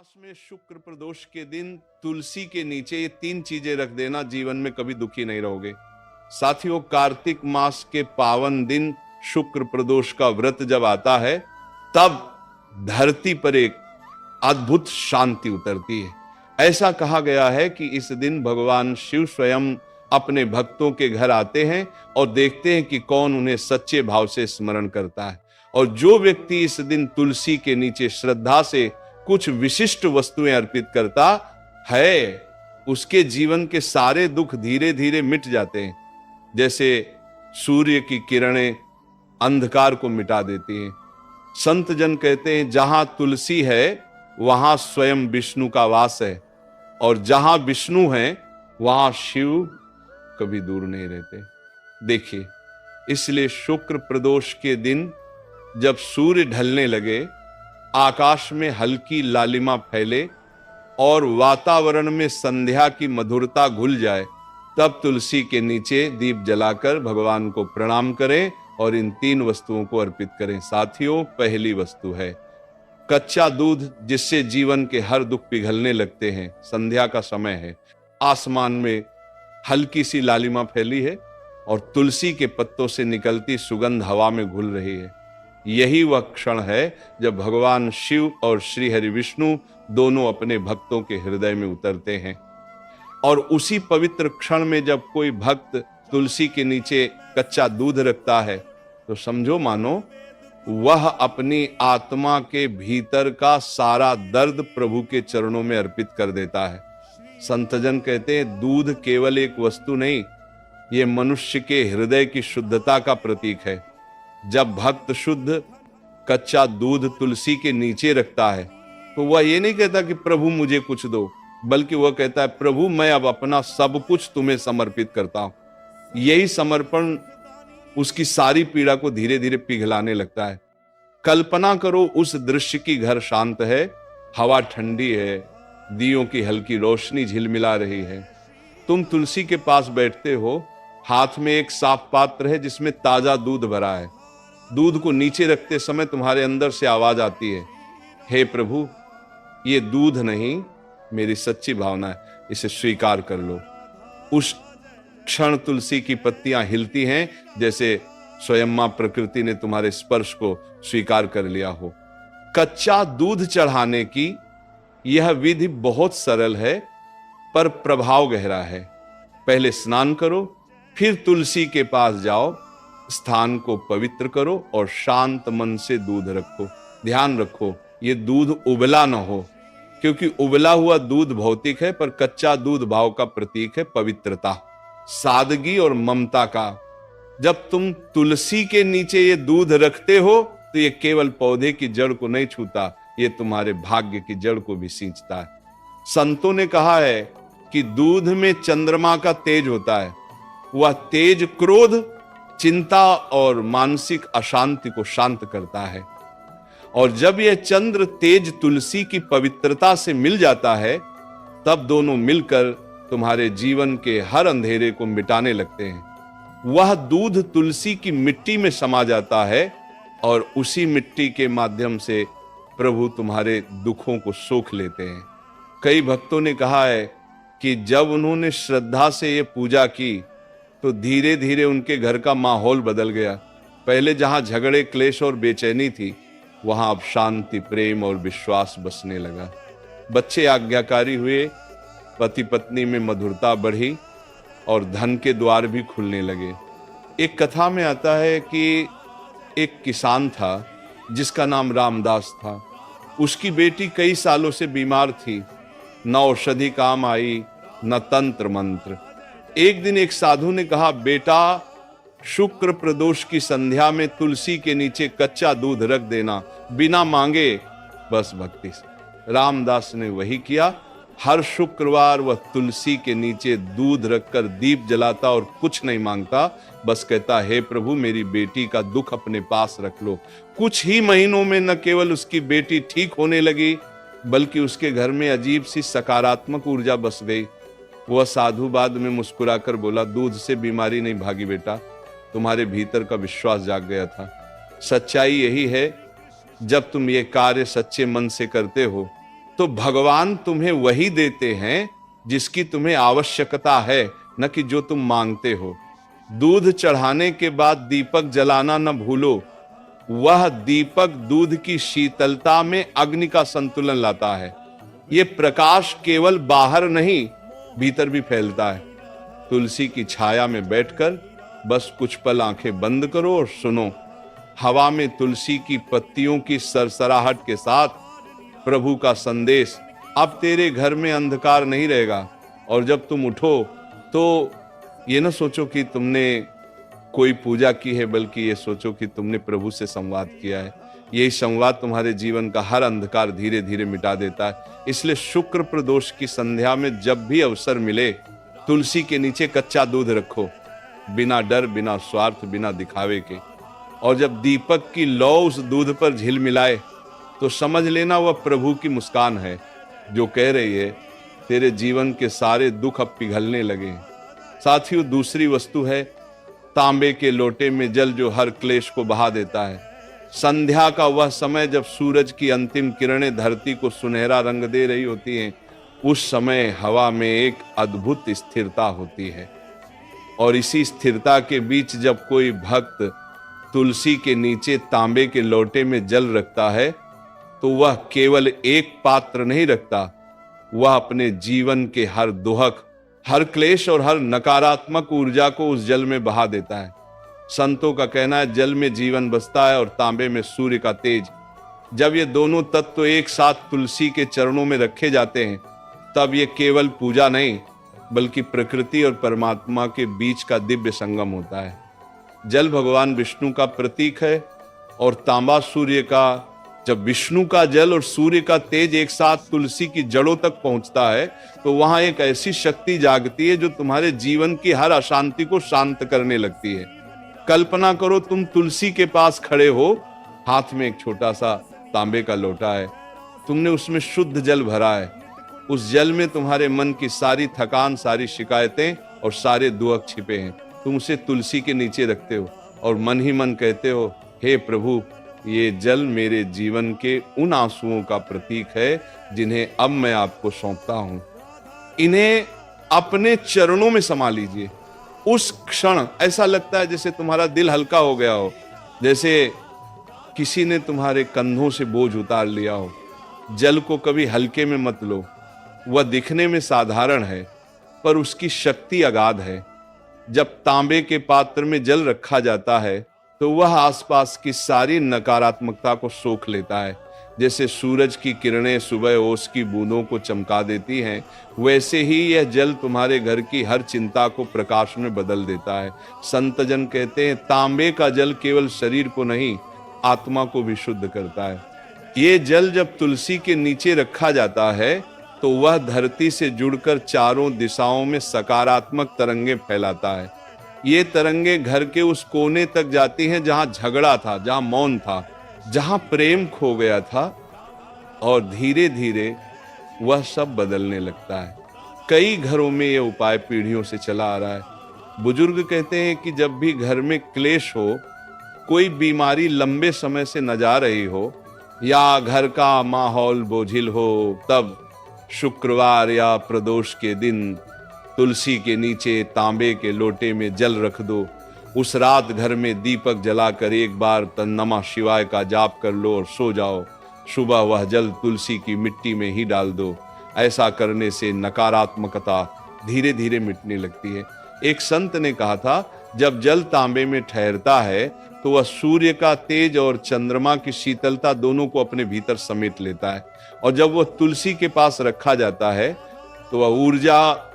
मास में शुक्र प्रदोष के दिन तुलसी के नीचे ये 3 चीजें रख देना, जीवन में कभी दुखी नहीं रहोगे। साथियों, कार्तिक मास के पावन दिन शुक्र प्रदोष का व्रत जब आता है, तब धरती पर एक अद्भुत शांति उतरती है। ऐसा कहा गया है कि इस दिन भगवान शिव स्वयं अपने भक्तों के घर आते हैं और देखते हैं कि कौन उन्हें सच्चे भाव से स्मरण करता है। और जो व्यक्ति इस दिन तुलसी के नीचे श्रद्धा से कुछ विशिष्ट वस्तुएं अर्पित करता है, उसके जीवन के सारे दुख धीरे धीरे मिट जाते हैं। जैसे सूर्य की किरणें अंधकार को मिटा देती हैं। संत जन कहते हैं, जहां तुलसी है वहां स्वयं विष्णु का वास है, और जहां विष्णु है वहां शिव कभी दूर नहीं रहते। देखिए, इसलिए शुक्र प्रदोष के दिन जब सूर्य ढलने लगे, आकाश में हल्की लालिमा फैले और वातावरण में संध्या की मधुरता घुल जाए, तब तुलसी के नीचे दीप जलाकर भगवान को प्रणाम करें और इन 3 वस्तुओं को अर्पित करें। साथियों, पहली वस्तु है कच्चा दूध, जिससे जीवन के हर दुख पिघलने लगते हैं। संध्या का समय है, आसमान में हल्की सी लालिमा फैली है और तुलसी के पत्तों से निकलती सुगंध हवा में घुल रही है। यही वह क्षण है जब भगवान शिव और श्री हरि विष्णु दोनों अपने भक्तों के हृदय में उतरते हैं। और उसी पवित्र क्षण में जब कोई भक्त तुलसी के नीचे कच्चा दूध रखता है, तो समझो मानो वह अपनी आत्मा के भीतर का सारा दर्द प्रभु के चरणों में अर्पित कर देता है। संतजन कहते हैं, दूध केवल एक वस्तु नहीं, ये मनुष्य के हृदय की शुद्धता का प्रतीक है। जब भक्त शुद्ध कच्चा दूध तुलसी के नीचे रखता है, तो वह ये नहीं कहता कि प्रभु मुझे कुछ दो, बल्कि वह कहता है, प्रभु मैं अब अपना सब कुछ तुम्हें समर्पित करता हूं। यही समर्पण उसकी सारी पीड़ा को धीरे धीरे पिघलाने लगता है। कल्पना करो, उस दृश्य की घर शांत है, हवा ठंडी है, दियों की हल्की रोशनी झिलमिला रही है। तुम तुलसी के पास बैठते हो, हाथ में एक साफ पात्र है जिसमें ताजा दूध भरा है। दूध को नीचे रखते समय तुम्हारे अंदर से आवाज आती है, हे प्रभु, ये दूध नहीं, मेरी सच्ची भावना है, इसे स्वीकार कर लो। उस क्षण तुलसी की पत्तियां हिलती हैं, जैसे स्वयं मां प्रकृति ने तुम्हारे स्पर्श को स्वीकार कर लिया हो। कच्चा दूध चढ़ाने की यह विधि बहुत सरल है, पर प्रभाव गहरा है। पहले स्नान करो, फिर तुलसी के पास जाओ, स्थान को पवित्र करो और शांत मन से दूध रखो। ध्यान रखो, ये दूध उबला न हो, क्योंकि उबला हुआ दूध भौतिक है, पर कच्चा दूध भाव का प्रतीक है, पवित्रता, सादगी और ममता का। जब तुम तुलसी के नीचे ये दूध रखते हो, तो ये केवल पौधे की जड़ को नहीं छूता, ये तुम्हारे भाग्य की जड़ को भी सींचता है। संतों ने कहा है कि दूध में चंद्रमा का तेज होता है। वह तेज क्रोध, चिंता और मानसिक अशांति को शांत करता है। और जब यह चंद्र तेज तुलसी की पवित्रता से मिल जाता है, तब दोनों मिलकर तुम्हारे जीवन के हर अंधेरे को मिटाने लगते हैं। वह दूध तुलसी की मिट्टी में समा जाता है और उसी मिट्टी के माध्यम से प्रभु तुम्हारे दुखों को सोख लेते हैं। कई भक्तों ने कहा है कि जब उन्होंने श्रद्धा से ये पूजा की, तो धीरे धीरे उनके घर का माहौल बदल गया। पहले जहां झगड़े, क्लेश और बेचैनी थी, वहां अब शांति, प्रेम और विश्वास बसने लगा। बच्चे आज्ञाकारी हुए, पति पत्नी में मधुरता बढ़ी और धन के द्वार भी खुलने लगे। एक कथा में आता है कि एक किसान था जिसका नाम रामदास था। उसकी बेटी कई सालों से बीमार थी, न औषधि काम आई, न तंत्र मंत्र। एक दिन एक साधु ने कहा, बेटा, शुक्र प्रदोष की संध्या में तुलसी के नीचे कच्चा दूध रख देना, बिना मांगे, बस भक्ति से। रामदास ने वही किया। हर शुक्रवार वह तुलसी के नीचे दूध रखकर दीप जलाता और कुछ नहीं मांगता, बस कहता, हे प्रभु, मेरी बेटी का दुख अपने पास रख लो। कुछ ही महीनों में न केवल उसकी बेटी ठीक होने लगी, बल्कि उसके घर में अजीब सी सकारात्मक ऊर्जा बस गई। वह साधु बाद में मुस्कुराकर बोला, दूध से बीमारी नहीं भागी बेटा, तुम्हारे भीतर का विश्वास जाग गया था। सच्चाई यही है, जब तुम ये कार्य सच्चे मन से करते हो, तो भगवान तुम्हें वही देते हैं जिसकी तुम्हें आवश्यकता है, न कि जो तुम मांगते हो। दूध चढ़ाने के बाद दीपक जलाना न भूलो। वह दीपक दूध की शीतलता में अग्नि का संतुलन लाता है। ये प्रकाश केवल बाहर नहीं, भीतर भी फैलता है। तुलसी की छाया में बैठकर बस कुछ पल आंखें बंद करो और सुनो। हवा में तुलसी की पत्तियों की सरसराहट के साथ प्रभु का संदेश। अब तेरे घर में अंधकार नहीं रहेगा। और जब तुम उठो तो ये ना सोचो कि तुमने कोई पूजा की है, बल्कि ये सोचो कि तुमने प्रभु से संवाद किया है। यही संवाद तुम्हारे जीवन का हर अंधकार धीरे धीरे मिटा देता है। इसलिए शुक्र प्रदोष की संध्या में जब भी अवसर मिले, तुलसी के नीचे कच्चा दूध रखो, बिना डर, बिना स्वार्थ, बिना दिखावे के। और जब दीपक की लौ उस दूध पर झिलमिलाए तो समझ लेना वह प्रभु की मुस्कान है, जो कह रही है तेरे जीवन के सारे दुख अब पिघलने लगे हैं। साथियों, दूसरी वस्तु है तांबे के लोटे में जल, जो हर क्लेश को बहा देता है। संध्या का वह समय जब सूरज की अंतिम किरणें धरती को सुनहरा रंग दे रही होती हैं, उस समय हवा में एक अद्भुत स्थिरता होती है। और इसी स्थिरता के बीच जब कोई भक्त तुलसी के नीचे तांबे के लोटे में जल रखता है, तो वह केवल एक पात्र नहीं रखता, वह अपने जीवन के हर दुहक, हर क्लेश और हर नकारात्मक ऊर्जा को उस जल में बहा देता है। संतों का कहना है जल में जीवन बसता है और तांबे में सूर्य का तेज। जब ये दोनों तत्व एक साथ तुलसी के चरणों में रखे जाते हैं, तब ये केवल पूजा नहीं, बल्कि प्रकृति और परमात्मा के बीच का दिव्य संगम होता है। जल भगवान विष्णु का प्रतीक है और तांबा सूर्य का। जब विष्णु का जल और सूर्य का तेज एक साथ तुलसी की जड़ों तक पहुंचता है, तो वहां एक ऐसी शक्ति जागती है जो तुम्हारे जीवन की हर अशांति को शांत करने लगती है। कल्पना करो तुम तुलसी के पास खड़े हो, हाथ में एक छोटा सा तांबे का लोटा है, तुमने उसमें शुद्ध जल भरा है। उस जल में तुम्हारे मन की सारी थकान, सारी शिकायतें और सारे दुख छिपे हैं। तुम उसे तुलसी के नीचे रखते हो और मन ही मन कहते हो, हे प्रभु, ये जल मेरे जीवन के उन आंसुओं का प्रतीक है जिन्हें अब मैं आपको सौंपता हूं। इन्हें अपने चरणों में समा लीजिए। उस क्षण ऐसा लगता है जैसे तुम्हारा दिल हल्का हो गया हो, जैसे किसी ने तुम्हारे कंधों से बोझ उतार लिया हो। जल को कभी हल्के में मत लो। वह दिखने में साधारण है, पर उसकी शक्ति अगाध है। जब तांबे के पात्र में जल रखा जाता है, तो वह आसपास की सारी नकारात्मकता को सोख लेता है। जैसे सूरज की किरणें सुबह ओस की बूंदों को चमका देती हैं, वैसे ही यह जल तुम्हारे घर की हर चिंता को प्रकाश में बदल देता है। संतजन कहते हैं, तांबे का जल केवल शरीर को नहीं, आत्मा को भी शुद्ध करता है। ये जल जब तुलसी के नीचे रखा जाता है, तो वह धरती से जुड़कर चारों दिशाओं में सकारात्मक तरंगे फैलाता है। ये तरंगे घर के उस कोने तक जाती हैं जहां झगड़ा था, जहां मौन था, जहां प्रेम खो गया था, और धीरे धीरे वह सब बदलने लगता है। कई घरों में यह उपाय पीढ़ियों से चला आ रहा है। बुजुर्ग कहते हैं कि जब भी घर में क्लेश हो, कोई बीमारी लंबे समय से न जा रही हो, या घर का माहौल बोझिल हो, तब शुक्रवार या प्रदोष के दिन तुलसी के नीचे तांबे के लोटे में जल रख दो। उस रात घर में दीपक जलाकर एक बार नमः शिवाय का जाप कर लो और सो जाओ। सुबह वह जल तुलसी की मिट्टी में ही डाल दो। ऐसा करने से नकारात्मकता धीरे धीरे मिटने लगती है। एक संत ने कहा था, जब जल तांबे में ठहरता है तो वह सूर्य का तेज और चंद्रमा की शीतलता दोनों को अपने भीतर समेट लेता है। और जब वह तुलसी के पास रखा जाता है, तो वह ऊर्जा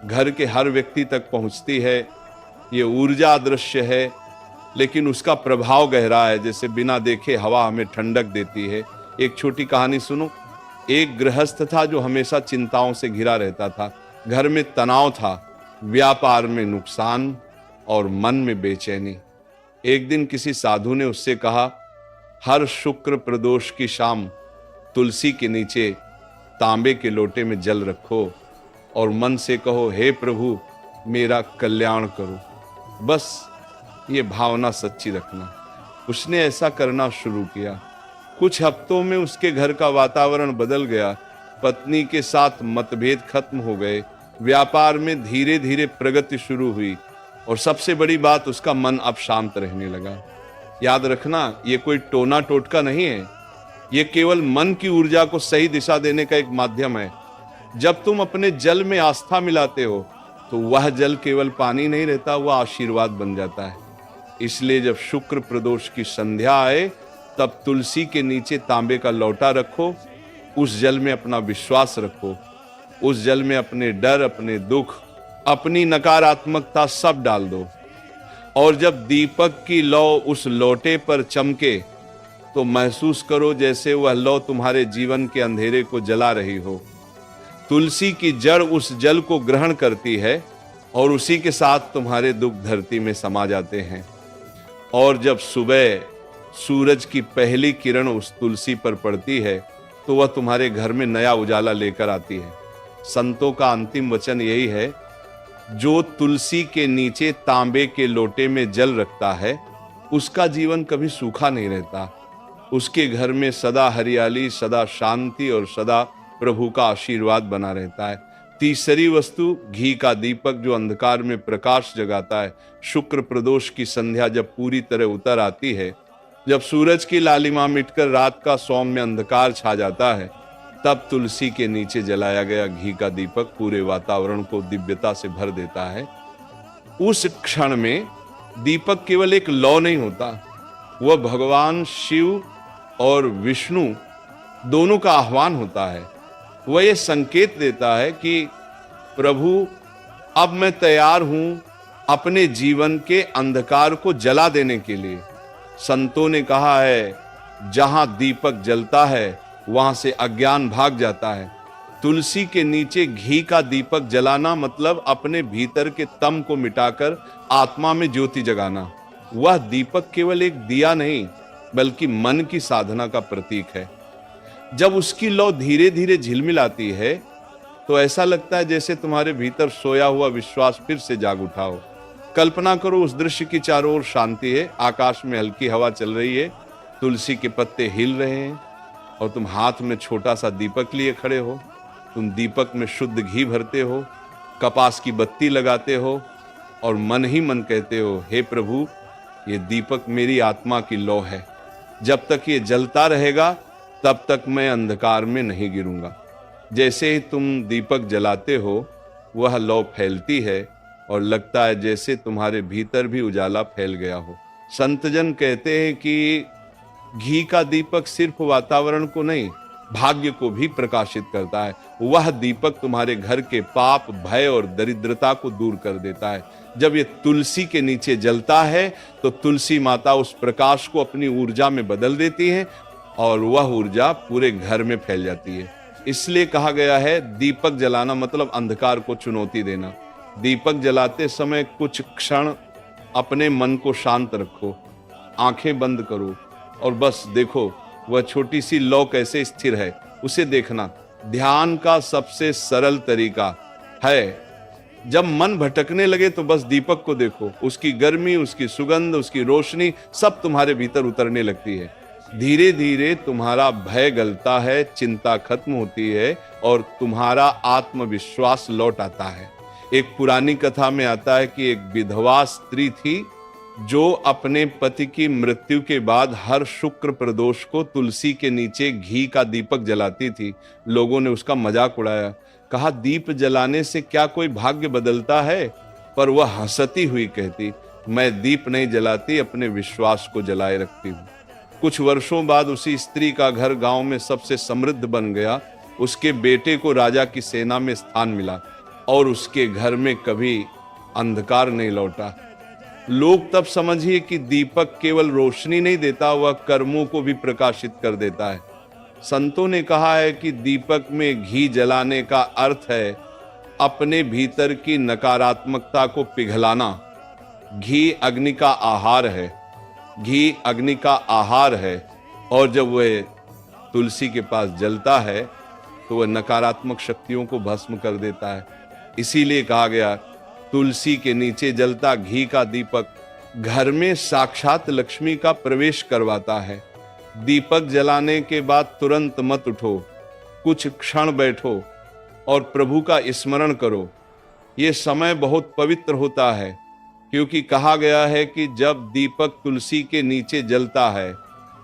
घर के हर व्यक्ति तक पहुंचती है। ये ऊर्जा अदृश्य है, लेकिन उसका प्रभाव गहरा है। जैसे बिना देखे हवा हमें ठंडक देती है। एक छोटी कहानी सुनो। एक गृहस्थ था जो हमेशा चिंताओं से घिरा रहता था। घर में तनाव था, व्यापार में नुकसान और मन में बेचैनी। एक दिन किसी साधु ने उससे कहा, हर शुक्र प्रदोष की शाम तुलसी के नीचे तांबे के लोटे में जल रखो और मन से कहो, हे प्रभु, मेरा कल्याण करो। बस ये भावना सच्ची रखना। उसने ऐसा करना शुरू किया। कुछ हफ्तों में उसके घर का वातावरण बदल गया। पत्नी के साथ मतभेद खत्म हो गए, व्यापार में धीरे धीरे प्रगति शुरू हुई और सबसे बड़ी बात, उसका मन अब शांत रहने लगा। याद रखना, ये कोई टोना टोटका नहीं है, ये केवल मन की ऊर्जा को सही दिशा देने का एक माध्यम है। जब तुम अपने जल में आस्था मिलाते हो तो वह जल केवल पानी नहीं रहता, वह आशीर्वाद बन जाता है। इसलिए जब शुक्र प्रदोष की संध्या आए तब तुलसी के नीचे तांबे का लौटा रखो, उस जल में अपना विश्वास रखो, उस जल में अपने डर, अपने दुख, अपनी नकारात्मकता सब डाल दो। और जब दीपक की लौ उस लोटे पर चमके तो महसूस करो जैसे वह लौ तुम्हारे जीवन के अंधेरे को जला रही हो। तुलसी की जड़ उस जल को ग्रहण करती है और उसी के साथ तुम्हारे दुख धरती में समा जाते हैं। और जब सुबह सूरज की पहली किरण उस तुलसी पर पड़ती है तो वह तुम्हारे घर में नया उजाला लेकर आती है। संतों का अंतिम वचन यही है, जो तुलसी के नीचे तांबे के लोटे में जल रखता है उसका जीवन कभी सूखा नहीं रहता, उसके घर में सदा हरियाली, सदा शांति और सदा प्रभु का आशीर्वाद बना रहता है। तीसरी वस्तु, घी का दीपक जो अंधकार में प्रकाश जगाता है। शुक्र प्रदोष की संध्या जब पूरी तरह उतर आती है, जब सूरज की लालिमा मिटकर रात का सौम्य अंधकार छा जाता है, तब तुलसी के नीचे जलाया गया घी का दीपक पूरे वातावरण को दिव्यता से भर देता है। उस क्षण में दीपक केवल एक लौ नहीं होता, वह भगवान शिव और विष्णु दोनों का आह्वान होता है। वह ये संकेत देता है कि प्रभु, अब मैं तैयार हूं अपने जीवन के अंधकार को जला देने के लिए। संतों ने कहा है, जहां दीपक जलता है वहां से अज्ञान भाग जाता है। तुलसी के नीचे घी का दीपक जलाना मतलब अपने भीतर के तम को मिटाकर आत्मा में ज्योति जगाना। वह दीपक केवल एक दिया नहीं बल्कि मन की साधना का प्रतीक है। जब उसकी लौ धीरे धीरे झिलमिलाती है तो ऐसा लगता है जैसे तुम्हारे भीतर सोया हुआ विश्वास फिर से जाग उठा हो। कल्पना करो, उस दृश्य की चारों ओर शांति है, आकाश में हल्की हवा चल रही है, तुलसी के पत्ते हिल रहे हैं और तुम हाथ में छोटा सा दीपक लिए खड़े हो। तुम दीपक में शुद्ध घी भरते हो, कपास की बत्ती लगाते हो और मन ही मन कहते हो, हे प्रभु, ये दीपक मेरी आत्मा की लौ है, जब तक ये जलता रहेगा तब तक मैं अंधकार में नहीं गिरूंगा। जैसे ही तुम दीपक जलाते हो वह लौ फैलती है और लगता है जैसे तुम्हारे भीतर भी उजाला फैल गया हो। संतजन कहते हैं कि घी का दीपक सिर्फ वातावरण को नहीं, भाग्य को भी प्रकाशित करता है। वह दीपक तुम्हारे घर के पाप, भय और दरिद्रता को दूर कर देता है। जब ये तुलसी के नीचे जलता है तो तुलसी माता उस प्रकाश को अपनी ऊर्जा में बदल देती है और वह ऊर्जा पूरे घर में फैल जाती है। इसलिए कहा गया है, दीपक जलाना मतलब अंधकार को चुनौती देना। दीपक जलाते समय कुछ क्षण अपने मन को शांत रखो, आंखें बंद करो और बस देखो वह छोटी सी लौ कैसे स्थिर है, उसे देखना। ध्यान का सबसे सरल तरीका है, जब मन भटकने लगे तो बस दीपक को देखो, उसकी गर्मी, उसकी सुगंध, उसकी रोशनी सब तुम्हारे भीतर उतरने लगती है। धीरे धीरे तुम्हारा भय गलता है, चिंता खत्म होती है और तुम्हारा आत्मविश्वास लौट आता है। एक पुरानी कथा में आता है कि एक विधवा स्त्री थी जो अपने पति की मृत्यु के बाद हर शुक्र प्रदोष को तुलसी के नीचे घी का दीपक जलाती थी। लोगों ने उसका मजाक उड़ाया, कहा, दीप जलाने से क्या कोई भाग्य बदलता है? पर वह हंसती हुई कहती, मैं दीप नहीं जलाती, अपने विश्वास को जलाए रखती हूँ। कुछ वर्षों बाद उसी स्त्री का घर गांव में सबसे समृद्ध बन गया। उसके बेटे को राजा की सेना में स्थान मिला और उसके घर में कभी अंधकार नहीं लौटा। लोग तब समझिए कि दीपक केवल रोशनी नहीं देता, वह कर्मों को भी प्रकाशित कर देता है। संतों ने कहा है कि दीपक में घी जलाने का अर्थ है अपने भीतर की नकारात्मकता को पिघलाना। घी अग्नि का आहार है, घी अग्नि का आहार है और जब वह तुलसी के पास जलता है तो वह नकारात्मक शक्तियों को भस्म कर देता है। इसीलिए कहा गया, तुलसी के नीचे जलता घी का दीपक घर में साक्षात लक्ष्मी का प्रवेश करवाता है। दीपक जलाने के बाद तुरंत मत उठो, कुछ क्षण बैठो और प्रभु का स्मरण करो। ये समय बहुत पवित्र होता है, क्योंकि कहा गया है कि जब दीपक तुलसी के नीचे जलता है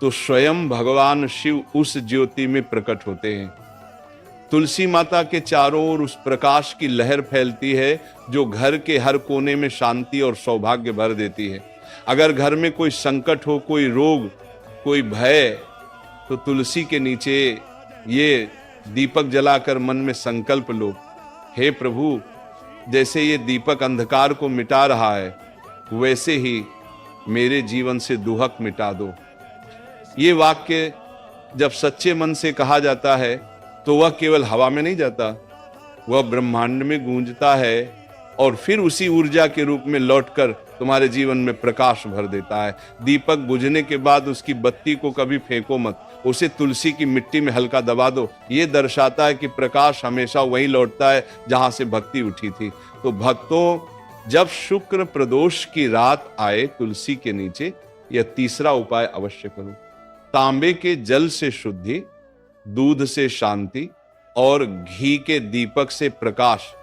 तो स्वयं भगवान शिव उस ज्योति में प्रकट होते हैं। तुलसी माता के चारों ओर उस प्रकाश की लहर फैलती है जो घर के हर कोने में शांति और सौभाग्य भर देती है। अगर घर में कोई संकट हो, कोई रोग, कोई भय, तो तुलसी के नीचे ये दीपक जलाकर मन में संकल्प लो, हे प्रभु, जैसे ये दीपक अंधकार को मिटा रहा है, वैसे ही मेरे जीवन से दुहक मिटा दो। ये वाक्य जब सच्चे मन से कहा जाता है तो वह केवल हवा में नहीं जाता, वह ब्रह्मांड में गूंजता है और फिर उसी ऊर्जा के रूप में लौटकर तुम्हारे जीवन में प्रकाश भर देता है। दीपक बुझने के बाद उसकी बत्ती को कभी फेंको मत, उसे तुलसी की मिट्टी में हल्का दबा दो। ये दर्शाता है कि प्रकाश हमेशा वहीं लौटता है जहां से भक्ति उठी थी। तो भक्तों, जब शुक्र प्रदोष की रात आए तुलसी के नीचे, यह तीसरा उपाय अवश्य करो। तांबे के जल से शुद्धि, दूध से शांति और घी के दीपक से प्रकाश,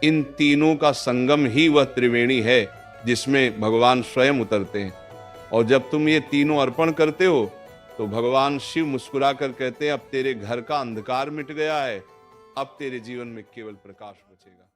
इन तीनों का संगम ही वह त्रिवेणी है जिसमें भगवान स्वयं उतरते हैं। और जब तुम ये तीनों अर्पण करते हो तो भगवान शिव मुस्कुरा कर कहते हैं, अब तेरे घर का अंधकार मिट गया है, अब तेरे जीवन में केवल प्रकाश बचेगा।